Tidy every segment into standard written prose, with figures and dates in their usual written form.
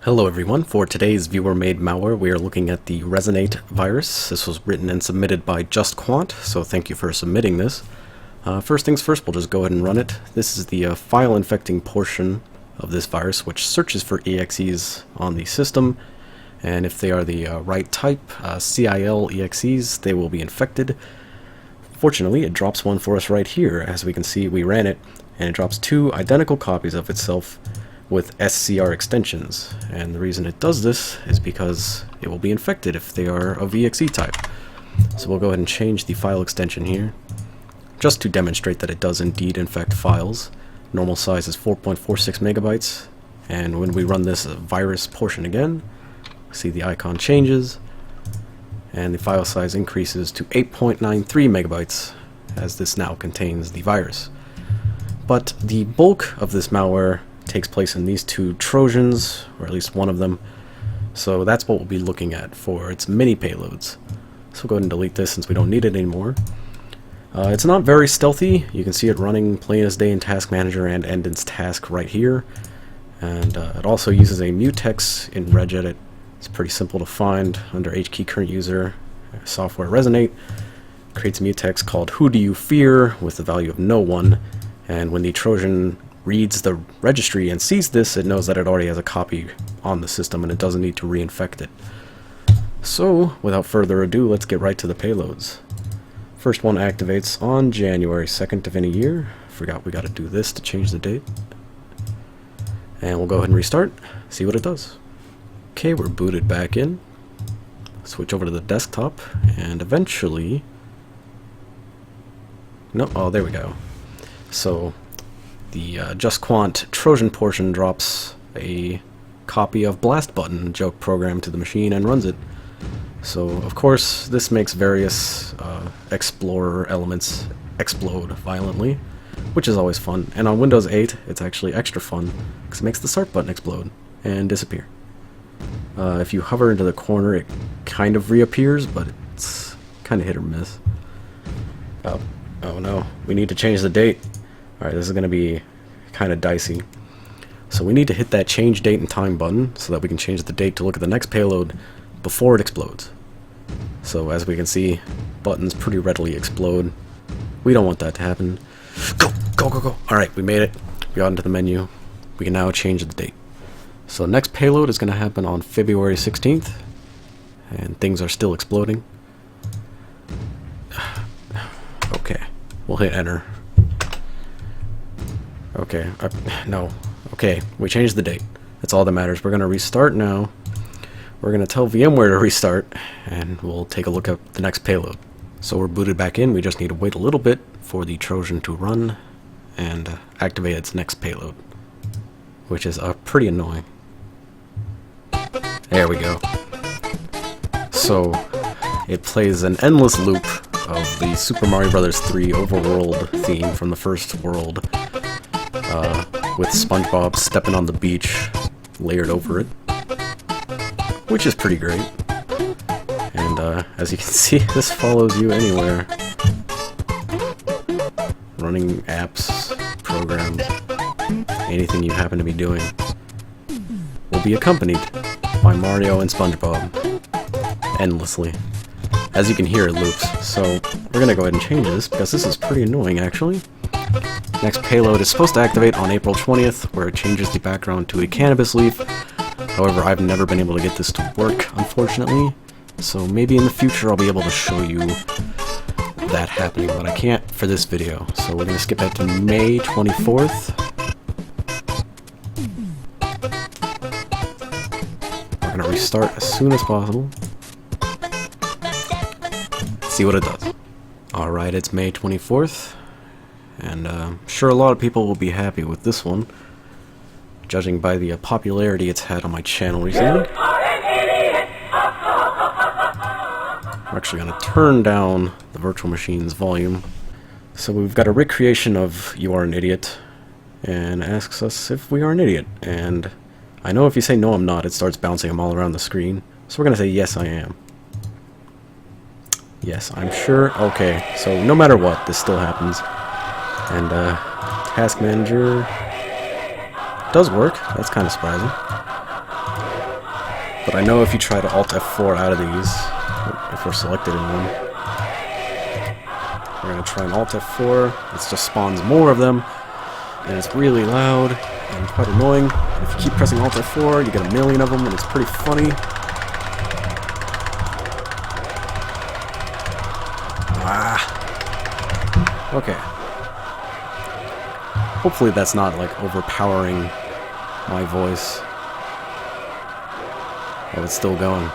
Hello everyone, for today's viewer-made malware we are looking at the Resonate virus. This was written and submitted by justquant, so thank you for submitting this. First things first, we'll just go ahead and run it. This is the file infecting portion of this virus, which searches for EXEs on the system, and if they are the right type, CIL EXEs, they will be infected. Fortunately, it drops one for us right here. As we can see, we ran it, and it drops two identical copies of itself with SCR extensions, and the reason it does this is because it will be infected if they are of EXE type. So we'll go ahead and change the file extension here, just to demonstrate that it does indeed infect files. Normal size is 4.46 megabytes, and when we run this virus portion again, see the icon changes, and the file size increases to 8.93 megabytes, as this now contains the virus. But the bulk of this malware takes place in these two Trojans, or at least one of them, so that's what we'll be looking at for its mini payloads. So we'll go ahead and delete this since we don't need it anymore. It's not very stealthy. You can see it running plain as day in Task Manager and Endin's task right here, and it also uses a mutex in regedit. It's pretty simple to find under HKey current user software Resonate. Creates a mutex called Who Do You Fear with the value of no one, and when the Trojan reads the registry and sees this, it knows that it already has a copy on the system and it doesn't need to reinfect it. So, without further ado, let's get right to the payloads. First one activates on January 2nd of any year. Forgot we gotta do this to change the date. And we'll go ahead and restart, see what it does. Okay, we're booted back in. Switch over to the desktop, and eventually... No, oh, there we go. So, the justquant Trojan portion drops a copy of Blast Button joke program to the machine and runs it. So, of course, this makes various Explorer elements explode violently, which is always fun. And on Windows 8, it's actually extra fun, because it makes the start button explode and disappear. If you hover into the corner, it kind of reappears, but it's kind of hit or miss. Oh no, we need to change the date. Alright, this is going to be kind of dicey. So we need to hit that change date and time button so that we can change the date to look at the next payload before it explodes. So as we can see, buttons pretty readily explode. We don't want that to happen. Go, go, go, go. Alright, we made it. We got into the menu. We can now change the date. So the next payload is going to happen on February 16th, and things are still exploding. Okay, we'll hit enter. Okay, no. Okay, we changed the date. That's all that matters. We're going to restart now. We're going to tell VMware to restart, and we'll take a look at the next payload. So we're booted back in. We just need to wait a little bit for the Trojan to run and activate its next payload, which is pretty annoying. There we go. So it plays an endless loop of the Super Mario Bros. 3 overworld theme from the first world, with SpongeBob stepping on the beach layered over it, which is pretty great. And as you can see, this follows you anywhere. Running apps, programs, anything you happen to be doing will be accompanied by Mario and SpongeBob endlessly. As you can hear, it loops. So we're gonna go ahead and change this because this is pretty annoying actually. Next payload is supposed to activate on April 20th, where it changes the background to a cannabis leaf. However, I've never been able to get this to work, unfortunately. So maybe in the future I'll be able to show you that happening, but I can't for this video. So we're gonna skip ahead to May 24th. We're gonna restart as soon as possible. See what it does. Alright, it's May 24th. And I'm sure a lot of people will be happy with this one, judging by the popularity it's had on my channel recently. I'm actually going to turn down the virtual machine's volume. So we've got a recreation of You Are an Idiot, and asks us if we are an idiot. And I know if you say no I'm not, it starts bouncing them all around the screen. So we're going to say yes I am. Yes, I'm sure. Okay, so no matter what, this still happens. And Task Manager does work. That's kind of surprising. But I know if you try to Alt F4 out of these, if we're selected in one, we're going to try and Alt F4, it just spawns more of them, and it's really loud and quite annoying. And if you keep pressing Alt F4, you get a million of them, and it's pretty funny. Okay. Hopefully that's not, like, overpowering my voice. Oh, it's still going.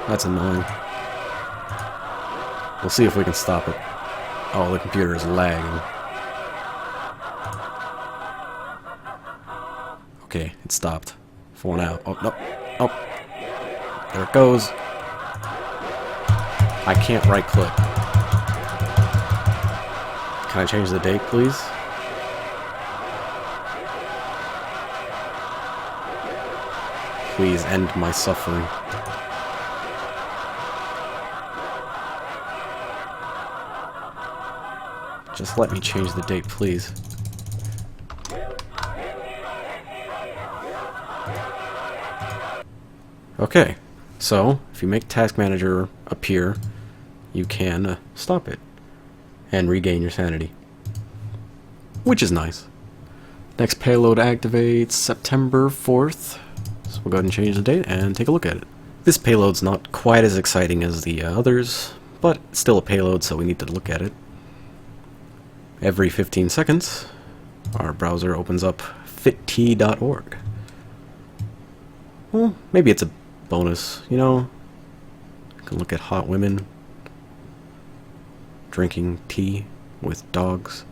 That's annoying. We'll see if we can stop it. Oh, the computer is lagging. Okay, it stopped. For now. Oh, no. Oh. There it goes. I can't right-click. Can I change the date, please? Please end my suffering. Just let me change the date, please. Okay, so if you make Task Manager appear, you can stop it and regain your sanity, which is nice. Next payload activates September 4th, so we'll go ahead and change the date and take a look at it. This payload's not quite as exciting as the others, but it's still a payload, so we need to look at it. Every 15 seconds, our browser opens up fitt.org. Well, maybe it's a bonus, you know? You can look at hot women drinking tea with dogs.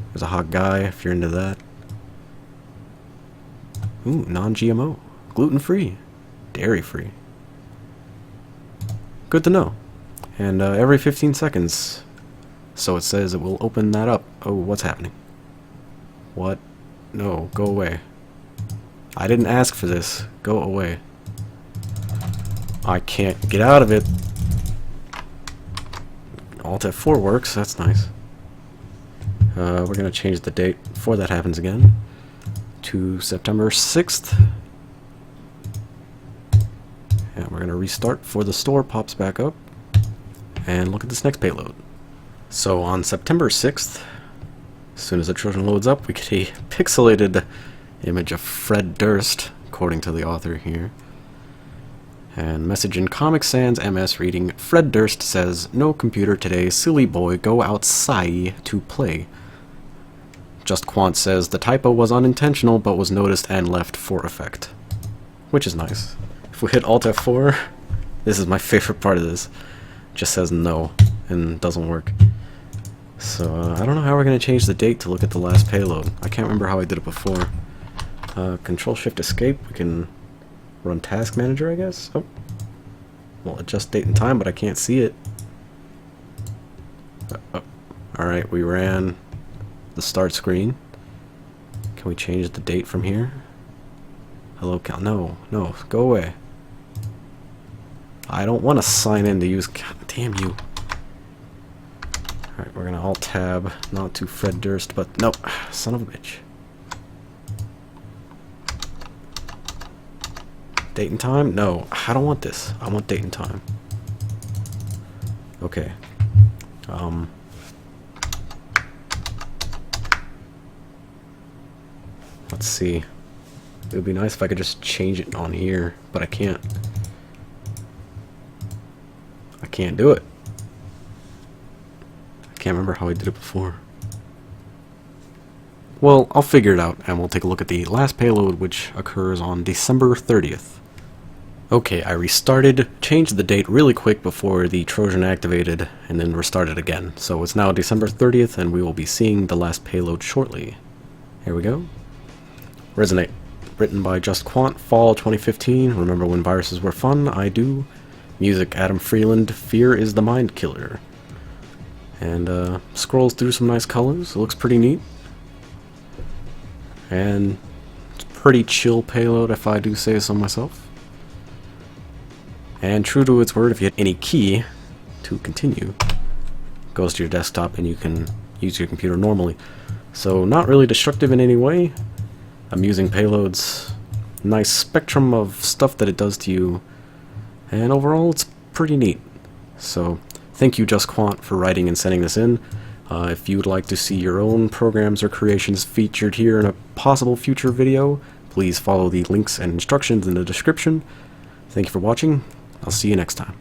There's a hot guy if you're into that. Ooh, non-GMO, gluten-free, dairy-free. Good to know. And every 15 seconds, so it says it will open that up. Oh, what's happening? What? No, go away. I didn't ask for this. Go away. I can't get out of it. Alt F4 works, that's nice. We're going to change the date before that happens again to September 6th. And we're going to restart before the store pops back up. And look at this next payload. So on September 6th, as soon as the Trojan loads up, we get a pixelated image of Fred Durst, according to the author here. And message in Comic Sans MS reading, Fred Durst says, "No computer today, silly boy, go outside to play." justquant says, the typo was unintentional but was noticed and left for effect. Which is nice. If we hit Alt F4, this is my favorite part of this. It just says no and doesn't work. So I don't know how we're going to change the date to look at the last payload. I can't remember how I did it before. Control-Shift-Escape, we can run Task Manager, I guess? Oh. Well, adjust date and time, but I can't see it. Alright, we ran the start screen. Can we change the date from here? Hello, Cal. No, no, go away. I don't want to sign in to use... God damn you. Alright, we're gonna Alt-Tab, not to Fred Durst, but no, son of a bitch. Date and time? No, I don't want this. I want date and time. Okay. Let's see. It would be nice if I could just change it on here, but I can't. I can't do it. I can't remember how I did it before. Well, I'll figure it out, and we'll take a look at the last payload, which occurs on December 30th. Okay, I restarted, changed the date really quick before the Trojan activated, and then restarted again. So it's now December 30th, and we will be seeing the last payload shortly. Here we go. Resonate. Written by justquant, fall 2015. Remember when viruses were fun? I do. Music, Adam Freeland, Fear is the Mind Killer. And scrolls through some nice colors. It looks pretty neat. And it's a pretty chill payload, if I do say so myself. And true to its word, if you hit any key to continue, it goes to your desktop and you can use your computer normally. So not really destructive in any way. amusing payloads, nice spectrum of stuff that it does to you, and overall it's pretty neat. So thank you justquant for writing and sending this in. If you would like to see your own programs or creations featured here in a possible future video, please follow the links and instructions in the description. Thank you for watching. I'll see you next time.